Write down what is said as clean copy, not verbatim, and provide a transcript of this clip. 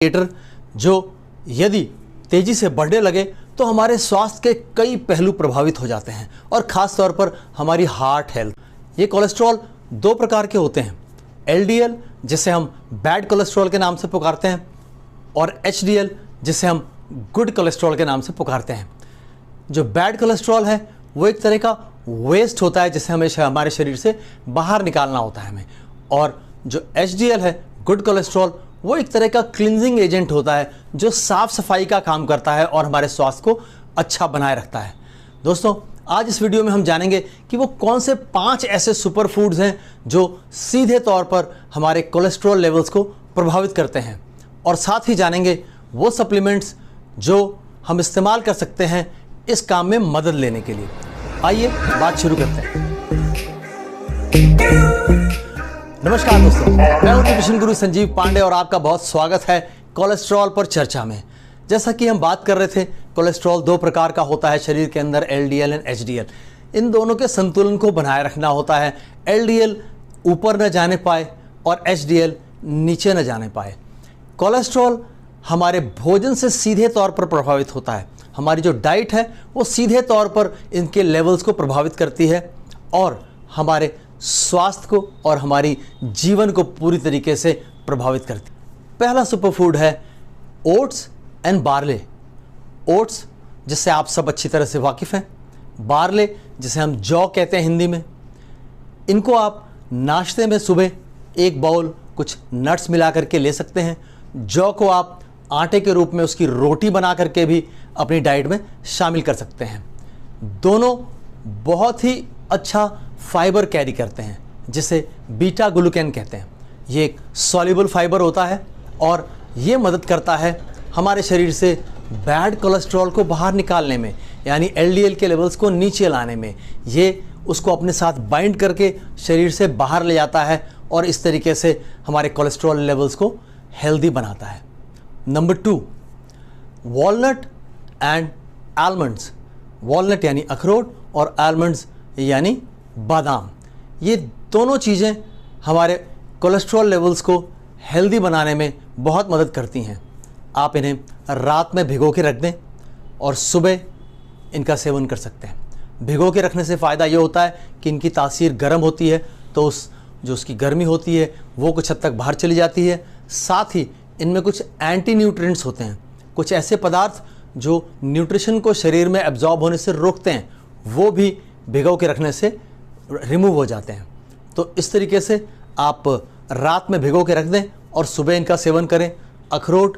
Indicator जो यदि तेजी से बढ़ने लगे तो हमारे स्वास्थ्य के कई पहलू प्रभावित हो जाते हैं और ख़ास तौर पर हमारी हार्ट हेल्थ। ये कोलेस्ट्रॉल दो प्रकार के होते हैं, एलडीएल जिसे हम बैड कोलेस्ट्रॉल के नाम से पुकारते हैं और एचडीएल जिसे हम गुड कोलेस्ट्रॉल के नाम से पुकारते हैं। जो बैड कोलेस्ट्रॉल है वो एक तरह का वेस्ट होता है जिसे हमेशा हमारे शरीर से बाहर निकालना होता है हमें, और जो एचडीएल है गुड कोलेस्ट्रॉल वो एक तरह का क्लींजिंग एजेंट होता है जो साफ सफाई का काम करता है और हमारे स्वास्थ्य को अच्छा बनाए रखता है। दोस्तों, आज इस वीडियो में हम जानेंगे कि वो कौन से 5 ऐसे सुपर फूड्स हैं जो सीधे तौर पर हमारे कोलेस्ट्रॉल लेवल्स को प्रभावित करते हैं, और साथ ही जानेंगे वो सप्लीमेंट्स जो हम इस्तेमाल कर सकते हैं इस काम में मदद लेने के लिए। आइए बात शुरू करते हैं। नमस्कार दोस्तों, मैं हूं न्यूट्रिशन गुरु संजीव पांडे और आपका बहुत स्वागत है कोलेस्ट्रॉल पर चर्चा में। जैसा कि हम बात कर रहे थे, कोलेस्ट्रॉल दो प्रकार का होता है शरीर के अंदर, एलडीएल एंड एचडीएल। इन दोनों के संतुलन को बनाए रखना होता है। एलडीएल ऊपर न जाने पाए और एचडीएल नीचे न जाने पाए। कोलेस्ट्रॉल हमारे भोजन से सीधे तौर पर प्रभावित होता है। हमारी जो डाइट है वो सीधे तौर पर इनके लेवल्स को प्रभावित करती है और हमारे स्वास्थ्य को और हमारी जीवन को पूरी तरीके से प्रभावित करती है। पहला सुपर फूड है ओट्स एंड बार्ले। ओट्स जिससे आप सब अच्छी तरह से वाकिफ़ हैं, बार्ले जिसे हम जौ कहते हैं हिंदी में। इनको आप नाश्ते में सुबह एक बाउल कुछ नट्स मिला करके ले सकते हैं। जौ को आप आटे के रूप में उसकी रोटी बना करके भी अपनी डाइट में शामिल कर सकते हैं। दोनों बहुत ही अच्छा फाइबर कैरी करते हैं जिसे बीटा ग्लूकेन कहते हैं। ये एक सॉल्युबल फाइबर होता है और ये मदद करता है हमारे शरीर से बैड कोलेस्ट्रॉल को बाहर निकालने में, यानी एलडीएल के लेवल्स को नीचे लाने में। ये उसको अपने साथ बाइंड करके शरीर से बाहर ले जाता है और इस तरीके से हमारे कोलेस्ट्रॉल लेवल्स को हेल्दी बनाता है। Number 2, walnut and almonds. Walnut यानी अखरोट और आलमंड्स यानी बादाम। ये दोनों चीज़ें हमारे कोलेस्ट्रॉल लेवल्स को हेल्दी बनाने में बहुत मदद करती हैं। आप इन्हें रात में भिगो के रख दें और सुबह इनका सेवन कर सकते हैं। भिगो के रखने से फ़ायदा ये होता है कि इनकी तासीर गर्म होती है तो उसकी गर्मी होती है वो कुछ हद तक बाहर चली जाती है। साथ ही इनमें कुछ एंटी न्यूट्रिएंट्स होते हैं, कुछ ऐसे पदार्थ जो न्यूट्रिशन को शरीर में एब्जॉर्ब होने से रोकते हैं, वो भी भिगो के रखने से रिमूव हो जाते हैं। तो इस तरीके से आप रात में भिगो के रख दें और सुबह इनका सेवन करें। अखरोट